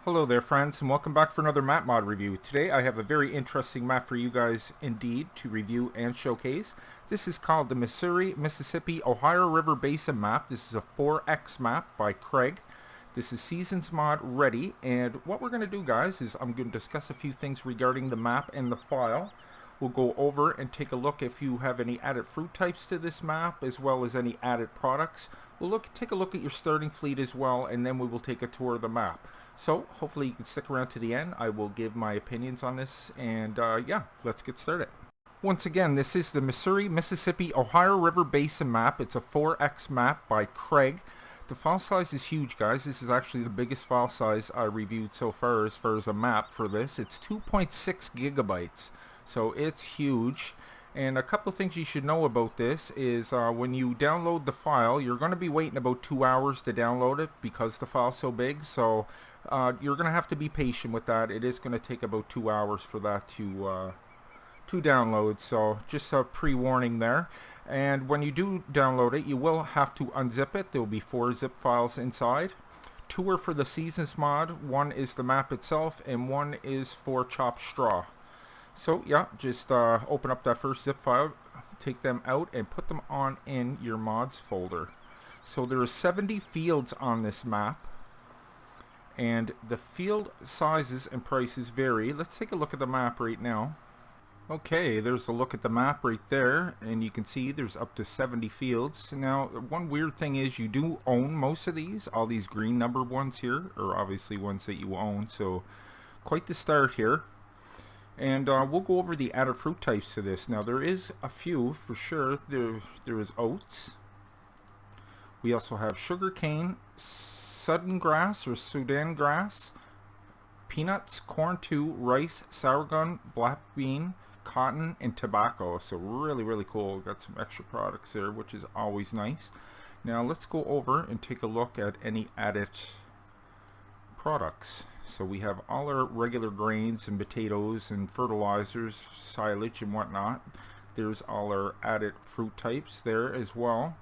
Hello there friends, and welcome back for another map mod review. Today I have a very interesting map for you guys indeed to review and showcase. This is called the Missouri, Mississippi, Ohio River Basin map. This is a 4X map by Craig. This is Seasons mod ready, and what we're going to do, guys, is I'm going to discuss a few things regarding the map and the file. We'll go over and take a look if you have any added fruit types to this map, as well as any added products. We'll take a look at your starting fleet as well, and then we will take a tour of the map. So hopefully you can stick around to the end. I will give my opinions on this, and yeah, let's get started. Once again, this is the Missouri, Mississippi, Ohio River Basin map. It's a 4X map by Craig. The file size is huge, guys. This is actually the biggest file size I reviewed so far as a map for this. It's 2.6 gigabytes, so it's huge. And a couple of things you should know about this is when you download the file, you're going to be waiting about 2 hours to download it because the file's so big. So you're going to have to be patient with that. It is going to take about 2 hours for that to download. So just a pre-warning there. And when you do download it, you will have to unzip it. There will be 4 zip files inside. 2 are for the Seasons mod. 1 is the map itself, and 1 is for chopped straw. So yeah, just open up that first zip file, take them out, and put them on in your mods folder. So there are 70 fields on this map, and the field sizes and prices vary. Let's take a look at the map right now. Okay, there's a look at the map right there, and you can see there's up to 70 fields. Now, one weird thing is you do own most of these. All these green numbered ones here are obviously ones that you own, so quite the start here. And we'll go over the added fruit types to this. Now there is a few for sure. There is oats. We also have sugar cane, sudan grass or sudan grass, peanuts, corn too, rice, sourghum, black bean, cotton, and tobacco. So really cool. Got some extra products there, which is always nice. Now let's go over and take a look at any added products. So we have all our regular grains and potatoes and fertilizers, silage and whatnot. There's all our added fruit types there as well.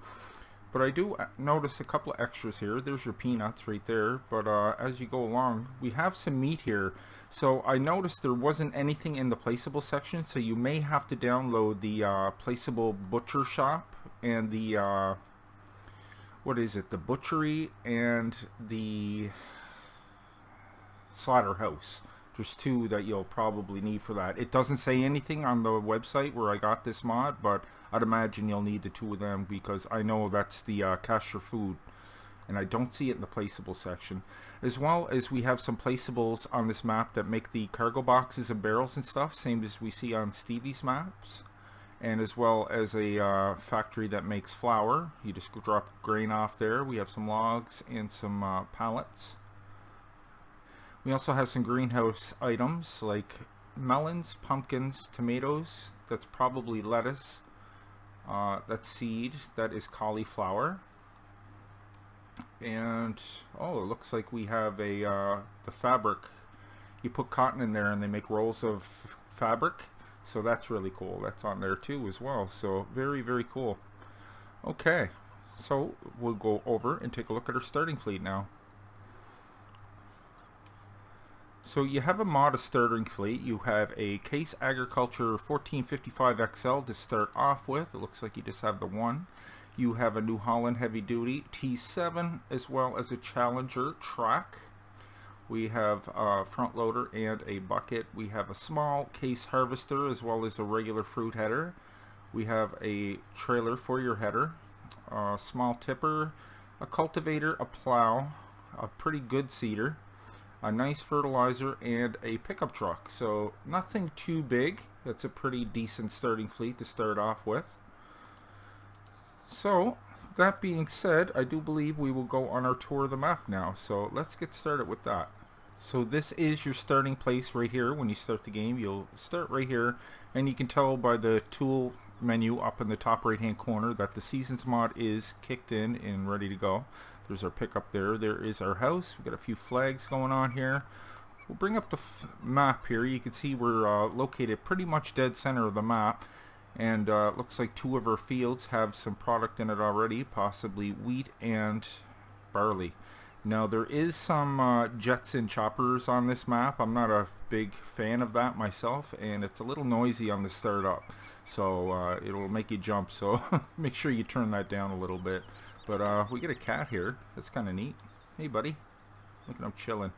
But I do notice a couple of extras here. There's your peanuts right there. But as you go along, we have some meat here. So I noticed there wasn't anything in the placeable section, so you may have to download the placeable butcher shop and the what is it? The butchery and the slaughterhouse. There's 2 that you'll probably need for that. It doesn't say anything on the website where I got this mod, but I'd imagine you'll need the 2 of them because I know that's the cashier food, and I don't see it in the placeable section. As well as we have some placeables on this map that make the cargo boxes and barrels and stuff, same as we see on Stevie's maps, and as well as a factory that makes flour. You just drop grain off there. We have some logs and some pallets. We also have some greenhouse items like melons, pumpkins, tomatoes. That's probably lettuce. That's seed. That is cauliflower. And oh, it looks like we have a the fabric. You put cotton in there and they make rolls of fabric. So that's really cool. That's on there too as well. So very cool. Okay, so we'll go over and take a look at our starting fleet now. So you have a mod starting fleet. You have a Case Agriculture 1455 XL to start off with. It looks like you just have the one. You have a New Holland Heavy Duty T7 as well as a Challenger Track. We have a front loader and a bucket. We have a small Case Harvester as well as a regular fruit header. We have a trailer for your header, a small tipper, a cultivator, a plow, a pretty good seeder, a nice fertilizer, and a pickup truck. So nothing too big. That's a pretty decent starting fleet to start off with. So that being said, I do believe we will go on our tour of the map now. So let's get started with that. So this is your starting place right here. When you start the game, you'll start right here, and you can tell by the tool menu up in the top right hand corner that the Seasons mod is kicked in and ready to go. There's our pickup there. There is our house. We've got a few flags going on here. We'll bring up the map here. You can see we're located pretty much dead center of the map, and looks like 2 of our fields have some product in it already, possibly wheat and barley. Now there is some jets and choppers on this map. I'm not a big fan of that myself, and it's a little noisy on the startup, so it'll make you jump, so make sure you turn that down a little bit. But we get a cat here. That's kind of neat. Hey buddy, look at him chilling,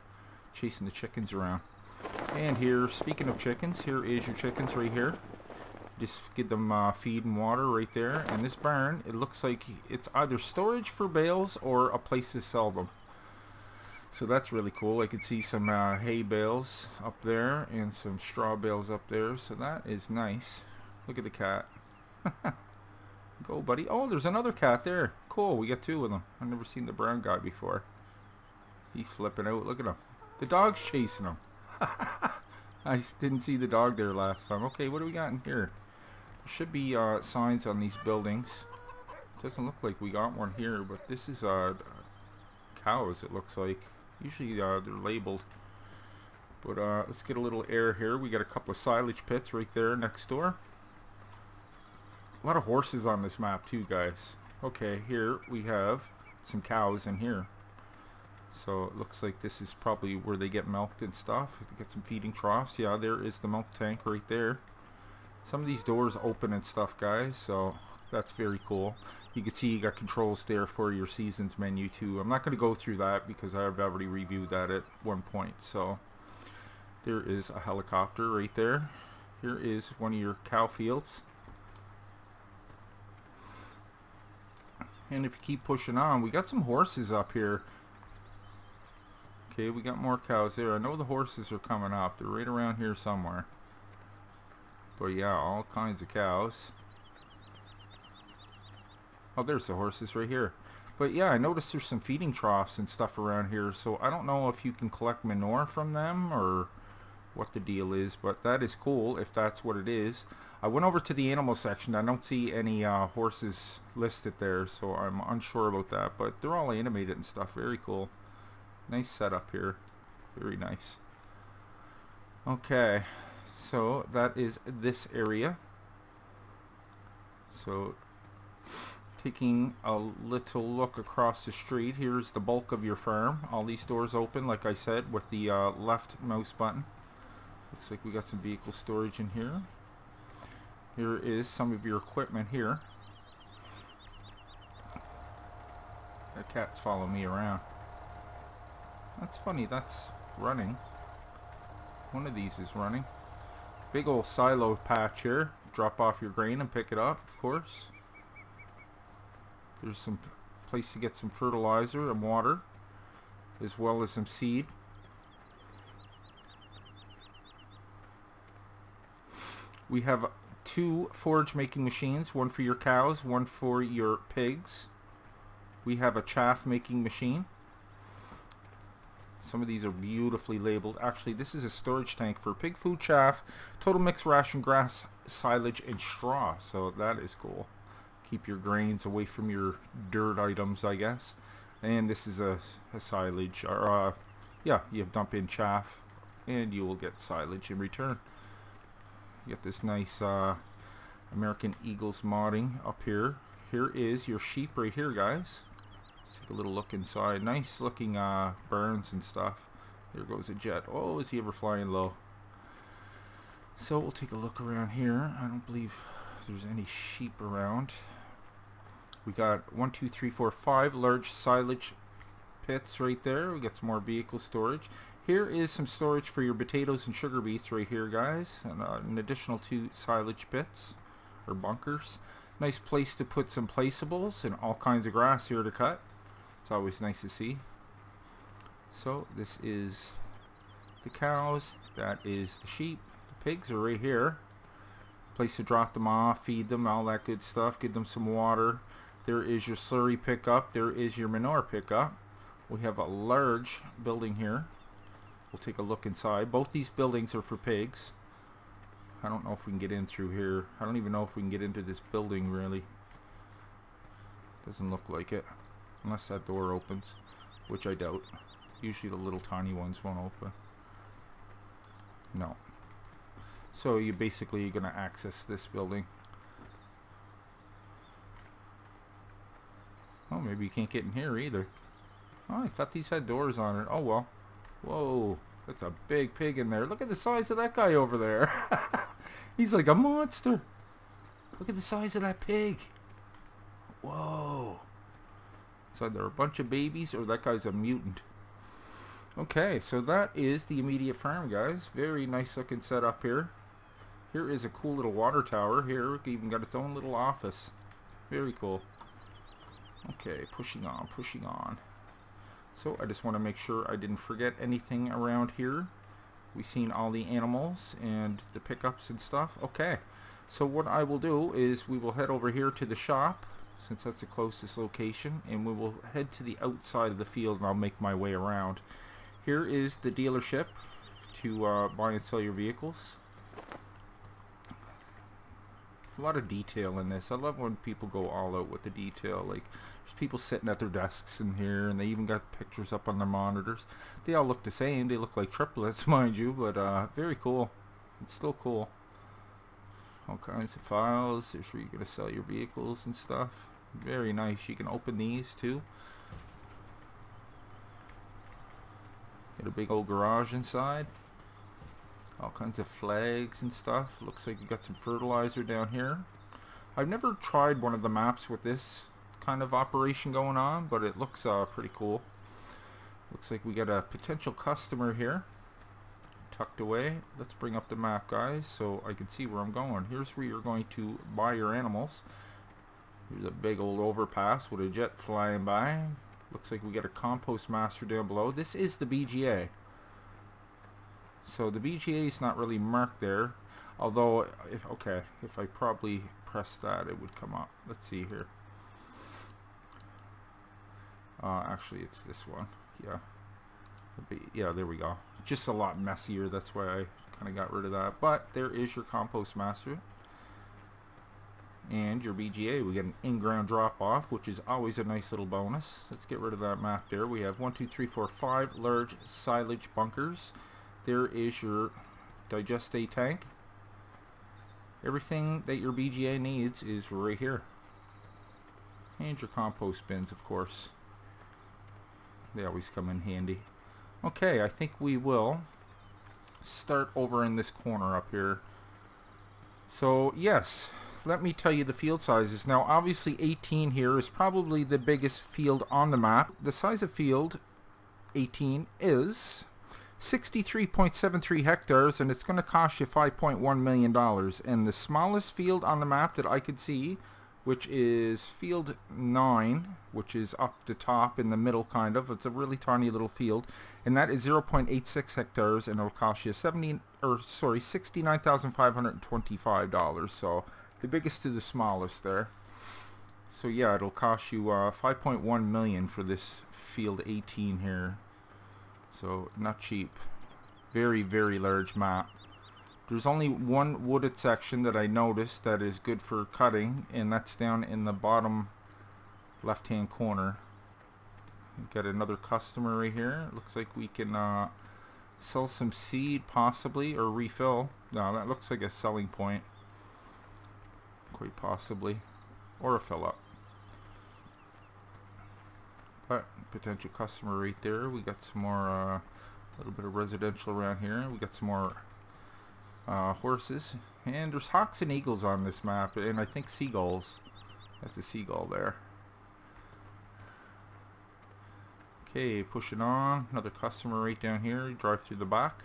chasing the chickens around. And here, speaking of chickens, here is your chickens right here. Just give them feed and water right there. And this barn, it looks like it's either storage for bales or a place to sell them. So that's really cool. I could see some hay bales up there and some straw bales up there. So that is nice. Look at the cat. Go, buddy. Oh, there's another cat there. Cool. We got two of them. I've never seen the brown guy before. He's flipping out. Look at him. The dog's chasing him. I didn't see the dog there last time. Okay, what do we got in here? There should be signs on these buildings. Doesn't look like we got one here, but this is cows, it looks like. Usually they're labeled. But let's get a little air here. We got a couple of silage pits right there next door. A lot of horses on this map too, guys. Okay, here we have some cows in here. So it looks like this is probably where they get milked and stuff. Get some feeding troughs. Yeah, there is the milk tank right there. Some of these doors open and stuff, guys, so that's very cool. You can see you got controls there for your seasons menu too. I'm not going to go through that because I've already reviewed that at one point. So there is a helicopter right there. Here is one of your cow fields. And if you keep pushing on, we got some horses up here. Okay, we got more cows there. I know the horses are coming up. They're right around here somewhere. But yeah, all kinds of cows. Oh, there's the horses right here. But yeah, I noticed there's some feeding troughs and stuff around here. So I don't know if you can collect manure from them or what the deal is. But that is cool if that's what it is. I went over to the animal section. I don't see any horses listed there. So I'm unsure about that. But they're all animated and stuff. Very cool. Nice setup here. Very nice. Okay. So that is this area. So taking a little look across the street, here's the bulk of your farm. All these doors open, like I said, with the left mouse button. Looks like we got some vehicle storage in here. Here is some of your equipment here. The cat's following me around. That's funny, that's running. One of these is running. Big old silo patch here. Drop off your grain and pick it up, of course. There's some place to get some fertilizer and water, as well as some seed. We have two forage making machines, one for your cows, one for your pigs. We have a chaff making machine. Some of these are beautifully labeled. Actually, this is a storage tank for pig food, chaff, total mixed ration, grass, silage, and straw. So that is cool. Keep your grains away from your dirt items, I guess. And this is a silage, or yeah, you dump in chaff, and you will get silage in return. You get this nice American Eagles modding up here. Here is your sheep right here, guys. Let's take a little look inside. Nice looking burns and stuff. There goes a jet. Oh, is he ever flying low? So we'll take a look around here. I don't believe there's any sheep around. We got 1, 2, 3, 4, 5 large silage pits right there. We got some more vehicle storage. Here is some storage for your potatoes and sugar beets right here, guys. And an additional 2 silage pits or bunkers. Nice place to put some placeables and all kinds of grass here to cut. It's always nice to see. So this is the cows. That is the sheep. The pigs are right here. Place to drop them off, feed them, all that good stuff. Give them some water. There is your slurry pickup. There is your manure pickup. We have a large building here. We'll take a look inside. Both these buildings are for pigs. I don't know if we can get in through here. I don't even know if we can get into this building, really. Doesn't look like it. Unless that door opens, which I doubt. Usually the little tiny ones won't open. No. So you're basically going to access this building. Oh, maybe you can't get in here either. Oh, I thought these had doors on it. Oh well. Whoa, that's a big pig in there. Look at the size of that guy over there. He's like a monster. Look at the size of that pig. Whoa. So there are a bunch of babies, or that guy's a mutant. Okay, so that is the immediate farm, guys. Very nice looking setup here. Here is a cool little water tower. Here, it even got its own little office. Very cool. Okay, pushing on, pushing on. So I just want to make sure I didn't forget anything around here. We've seen all the animals and the pickups and stuff. Okay, so what I will do is we will head over here to the shop, since that's the closest location, and we will head to the outside of the field, and I'll make my way around. Here is the dealership to buy and sell your vehicles. A lot of detail in this. I love when people go all out with the detail. Like, there's people sitting at their desks in here, and they even got pictures up on their monitors. They all look the same. They look like triplets, mind you, but very cool. It's still cool. All kinds of files. There's where you're going to sell your vehicles and stuff. Very nice. You can open these too. Got a big old garage inside. All kinds of flags and stuff. Looks like you got some fertilizer down here. I've never tried one of the maps with this kind of operation going on, but it looks pretty cool. Looks like we got a potential customer here tucked away. Let's bring up the map, guys, so I can see where I'm going. Here's where you're going to buy your animals. Here's a big old overpass with a jet flying by. Looks like we got a compost master down below. This is the BGA. So the BGA is not really marked there, although if I probably press that, it would come up. Let's see here. Actually, it's this one. Yeah, there we go. Just a lot messier. That's why I kind of got rid of that. But there is your compost master and your BGA. We get an in-ground drop-off, which is always a nice little bonus. Let's get rid of that map there. We have 1, 2, 3, 4, 5 large silage bunkers. There is your digestate tank. Everything that your BGA needs is right here. And your compost bins, of course. They always come in handy. Okay, I think we will start over in this corner up here. So, yes, let me tell you the field sizes. Now, obviously 18 here is probably the biggest field on the map. The size of field 18 is 63.73 hectares, and it's going to cost you $5.1 million. And the smallest field on the map that I could see, which is field 9, which is up the top in the middle kind of. It's a really tiny little field, and that is 0.86 hectares, and it'll cost you $69,525. So the biggest to the smallest there. So yeah, it'll cost you $5.1 million for this field 18 here. So not cheap. Very, very large map. There's only one wooded section that I noticed that is good for cutting, and that's down in the bottom left hand corner. Got another customer right here. Looks like we can sell some seed possibly, or refill. No, that looks like a selling point. Quite possibly. Or a fill up. But potential customer right there. We got some more, a little bit of residential around here. We got some more horses, and there's hawks and eagles on this map, and I think seagulls. That's a seagull there. Okay, pushing on. Another customer right down here. You drive through the back.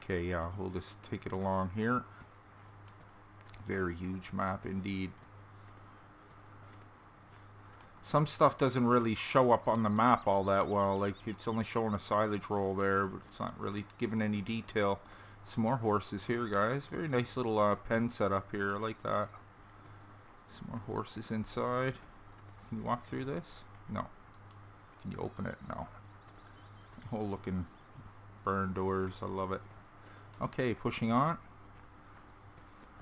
Okay, yeah, we'll just take it along here. Very huge map indeed. Some stuff doesn't really show up on the map all that well. Like, it's only showing a silage roll there, but it's not really giving any detail. Some more horses here, guys. Very nice little pen set up here. I like that. Some more horses inside. Can you walk through this? No. Can you open it? No. Whole looking burn doors. I love it. Okay, pushing on.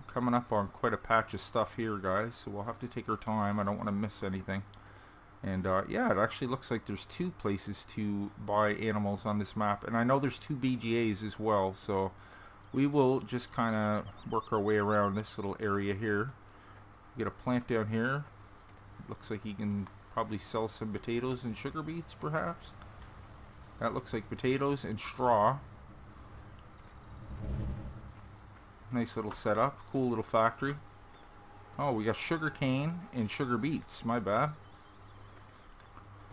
Coming up on quite a patch of stuff here, guys, so we'll have to take our time. I don't want to miss anything. And yeah, it actually looks like there's 2 places to buy animals on this map, and I know there's 2 BGAs as well, so we will just kind of work our way around this little area here. We got a plant down here, Looks like he can probably sell some potatoes and sugar beets, perhaps. That looks like potatoes and straw. Nice little setup. Cool little factory. Oh, we got sugar cane and sugar beets. My bad.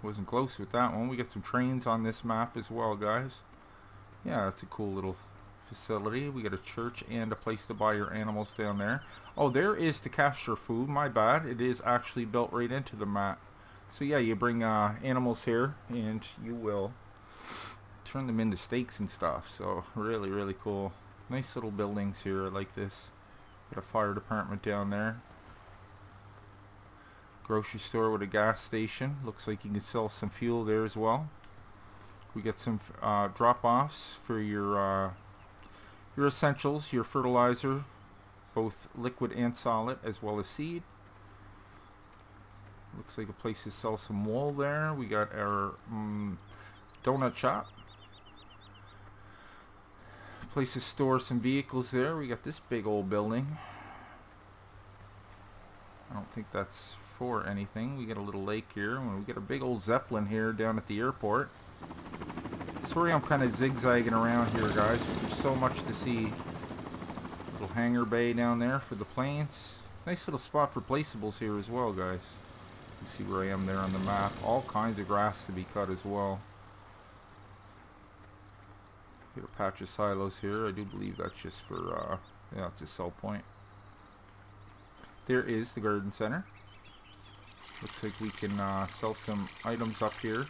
Wasn't close with that one. We got some trains on this map as well, guys. Yeah, that's a cool little facility. We got a church and a place to buy your animals down there. Oh, there is to cache your food. My bad. It is actually built right into the map. So yeah, you bring animals here and you will turn them into steaks and stuff. So really, really cool. Nice little buildings here. I like this. Got a fire department down there. Grocery store with a gas station. Looks like you can sell some fuel there as well. We got some drop-offs for your essentials, your fertilizer, both liquid and solid, as well as seed. Looks like a place to sell some wool there. We got our donut shop. Place to store some vehicles there. We got this big old building. I don't think that's for anything. We got a little lake here. We got a big old Zeppelin here down at the airport. Sorry I'm kind of zigzagging around here, guys, but there's so much to see. Little hangar bay down there for the planes. Nice little spot for placeables here as well, guys. You see where I am there on the map. All kinds of grass to be cut as well. Got a patch of silos here. I do believe that's just for, yeah, it's a sell point. There is the garden center. Looks like we can sell some items up here.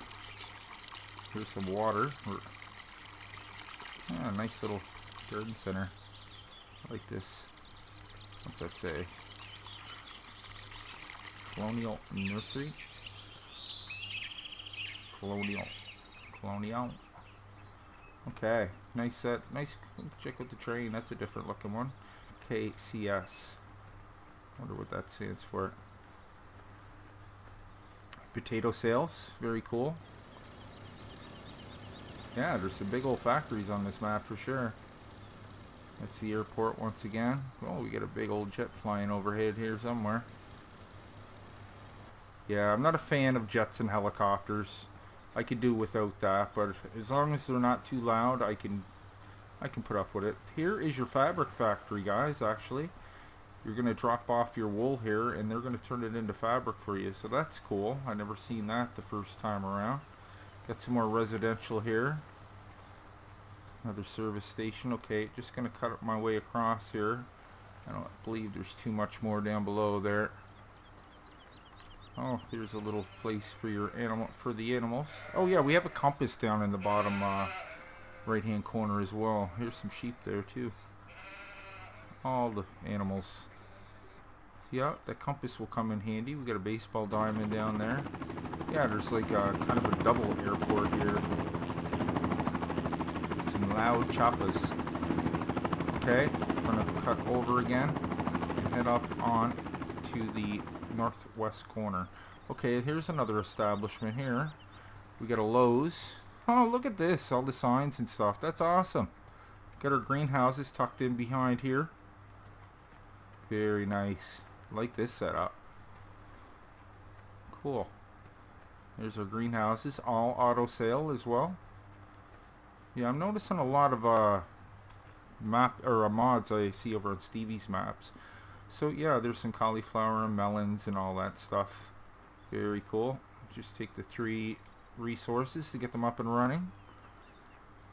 Here's some water. Yeah, nice little garden center. I like this. What's that say? Colonial Nursery? Colonial. Okay, nice set. Nice. Check out the train. That's a different looking one. KCS. Wonder what that stands for. Potato sales. Very cool. Yeah, there's some big old factories on this map for sure. That's the airport once again. Oh, we got a big old jet flying overhead here somewhere. Yeah, I'm not a fan of jets and helicopters. I could do without that, but as long as they're not too loud, I can put up with it. Here is your fabric factory, guys, actually. You're going to drop off your wool here, and they're going to turn it into fabric for you, so that's cool. I never seen that the first time around. Got some more residential here. Another service station. Okay, just going to cut my way across here. I don't believe there's too much more down below there. Oh, here's a little place for your the animals. Oh yeah, we have a compass down in the bottom right hand corner as well. Here's some sheep there too. All the animals. Yeah, that compass will come in handy. We got a baseball diamond down there. Yeah, there's like a kind of a double airport here. Some loud choppers. Okay, I'm gonna cut over again and head up on to the northwest corner. Okay, here's another establishment here. We got a Lowe's. Oh, look at this, all the signs and stuff. That's awesome. Got our greenhouses tucked in behind here. Very nice. Like this setup. Cool. There's our greenhouses, all auto sale as well. Yeah, I'm noticing a lot of mods I see over on Stevie's maps. So yeah, there's some cauliflower and melons and all that stuff. Very cool. Just take the 3 resources to get them up and running.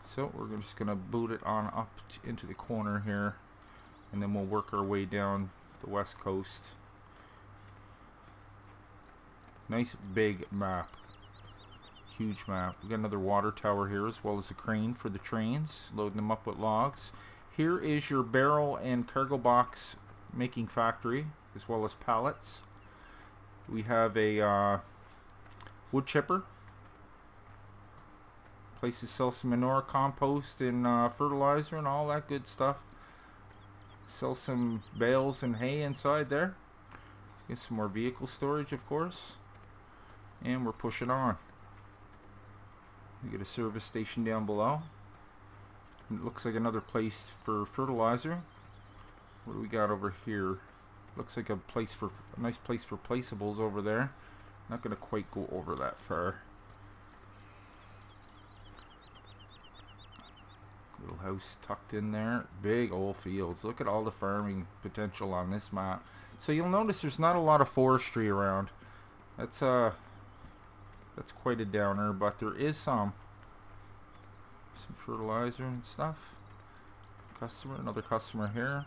So we're just gonna boot it on up into the corner here, and then we'll work our way down the west coast. Nice big map. Huge map. We got another water tower here, as well as a crane for the trains, loading them up with logs. Here is your barrel and cargo box making factory, as well as pallets. We have a wood chipper. Place to sell some manure, compost, and fertilizer and all that good stuff. Sell some bales and hay inside there. Get some more vehicle storage, of course. And we're pushing on. We get a service station down below. It looks like another place for fertilizer. What do we got over here? Looks like a nice place for placeables over there. Not going to quite go over that far. Little house tucked in there. Big old fields. Look at all the farming potential on this map. So you'll notice there's not a lot of forestry around. That's quite a downer, but there is some fertilizer and stuff. Another customer here.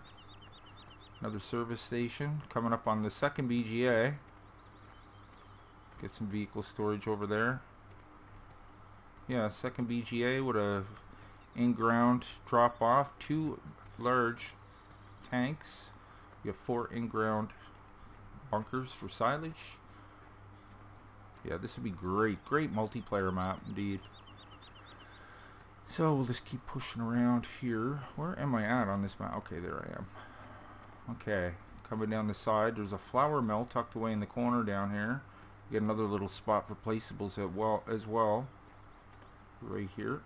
Another service station coming up on the second BGA. Get some vehicle storage over there. Yeah, second BGA with a in-ground drop-off. 2 large tanks. We have 4 in-ground bunkers for silage. Yeah, this would be great. Great multiplayer map indeed. So we'll just keep pushing around here. Where am I at on this map? Okay, there I am. Okay, coming down the side, there's a flour mill tucked away in the corner down here. We get another little spot for placeables as well. Right here.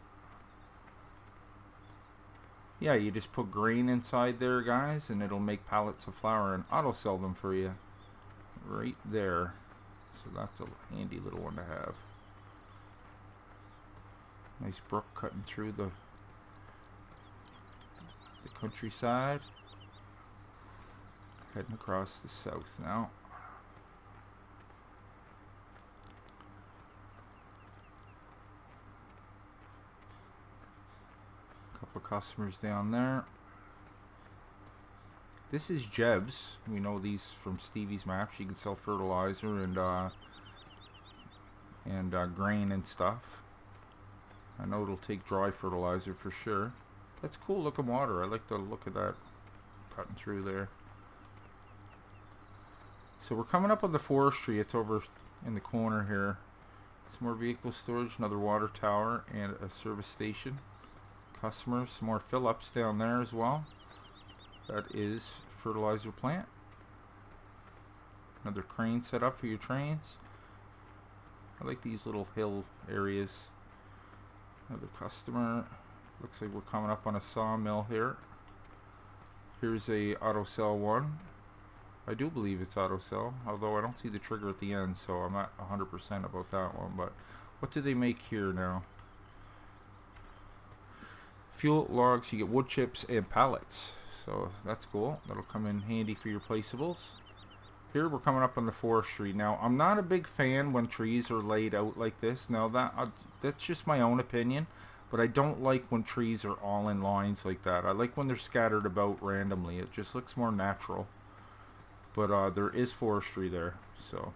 Yeah, you just put grain inside there, guys, and it'll make pallets of flour and auto sell them for you. Right there. So that's a handy little one to have. Nice brook cutting through the countryside. Heading across the south now. Couple of customers down there. This is Jeb's. We know these from Stevie's map. She can sell fertilizer and grain and stuff. I know it'll take dry fertilizer for sure. That's cool looking water. I like the look of that cutting through there. So we're coming up on the forestry. It's over in the corner here. Some more vehicle storage, another water tower, and a service station. Customers, some more fill-ups down there as well. That is fertilizer plant. Another crane set up for your trains. I like these little hill areas. Another customer. Looks like we're coming up on a sawmill here. Here's a auto sell one. I do believe it's auto sell, although I don't see the trigger at the end, so I'm not 100% about that one. But what do they make here now? Fuel logs, you get wood chips and pallets. So that's cool. That'll come in handy for your placeables. Here we're coming up on the forestry. Now I'm not a big fan when trees are laid out like this. Now that's just my own opinion, but I don't like when trees are all in lines like that. I like when they're scattered about randomly. It just looks more natural. But there is forestry there, so.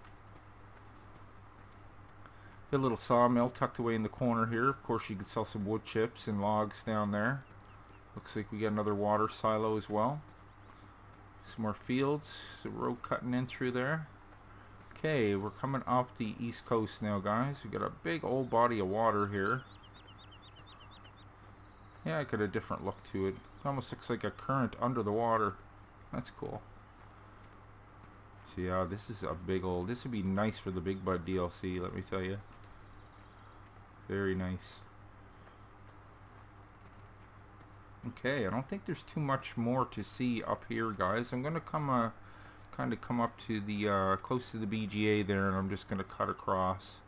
Got a little sawmill tucked away in the corner here. Of course, you can sell some wood chips and logs down there. Looks like we got another water silo as well. Some more fields. The road cutting in through there. Okay, we're coming up the east coast now, guys. We got a big old body of water here. Yeah, it got a different look to it. It almost looks like a current under the water. That's cool. So yeah, this is a big old, this would be nice for the Big Bud DLC, let me tell you. Very nice. Okay, I don't think there's too much more to see up here, guys. I'm going to kind of come up to the, close to the BGA there, and I'm just going to cut across.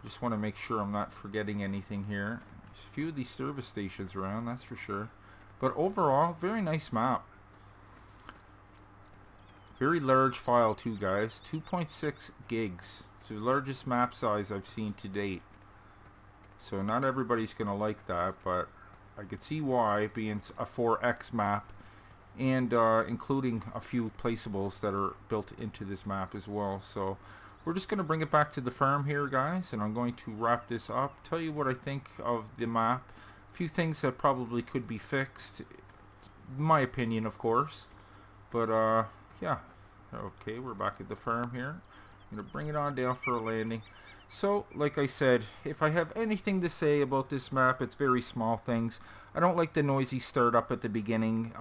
Just want to make sure I'm not forgetting anything here. There's a few of these service stations around, that's for sure. But overall, very nice map. Very large file too, guys. 2.6 gigs. It's the largest map size I've seen to date. So not everybody's going to like that, but I could see why, being a 4X map and including a few placeables that are built into this map as well. So we're just going to bring it back to the farm here, guys, and I'm going to wrap this up. Tell you what I think of the map. A few things that probably could be fixed. My opinion, of course. But yeah. Okay, we're back at the farm here. I'm going to bring it on down for a landing. So, like I said, if I have anything to say about this map, it's very small things. I don't like the noisy start up at the beginning.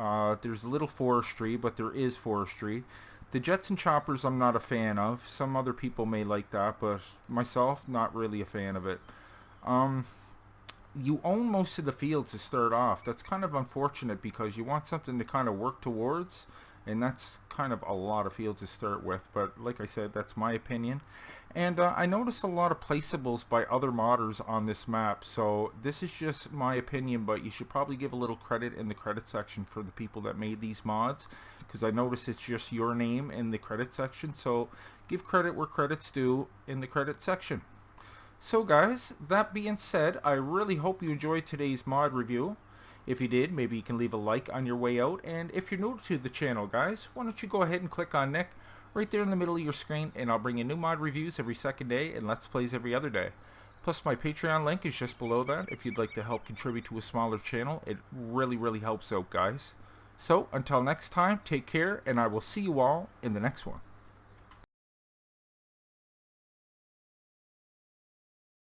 There's a little forestry, but there is forestry. The jets and choppers I'm not a fan of. Some other people may like that, but myself, not really a fan of it. You own most of the fields to start off. That's kind of unfortunate because you want something to kind of work towards. and that's kind of a lot of fields to start with, but like I said, that's my opinion. And I noticed a lot of placeables by other modders on this map, so this is just my opinion, but you should probably give a little credit in the credit section for the people that made these mods, because I noticed it's just your name in the credit section, so give credit where credit's due in the credit section. So guys, that being said, I really hope you enjoyed today's mod review. If you did, maybe you can leave a like on your way out, and if you're new to the channel, guys, why don't you go ahead and click on Nick right there in the middle of your screen, and I'll bring you new mod reviews every second day and Let's Plays every other day. Plus my Patreon link is just below that if you'd like to help contribute to a smaller channel. It really helps out, guys. So until next time, take care, and I will see you all in the next one.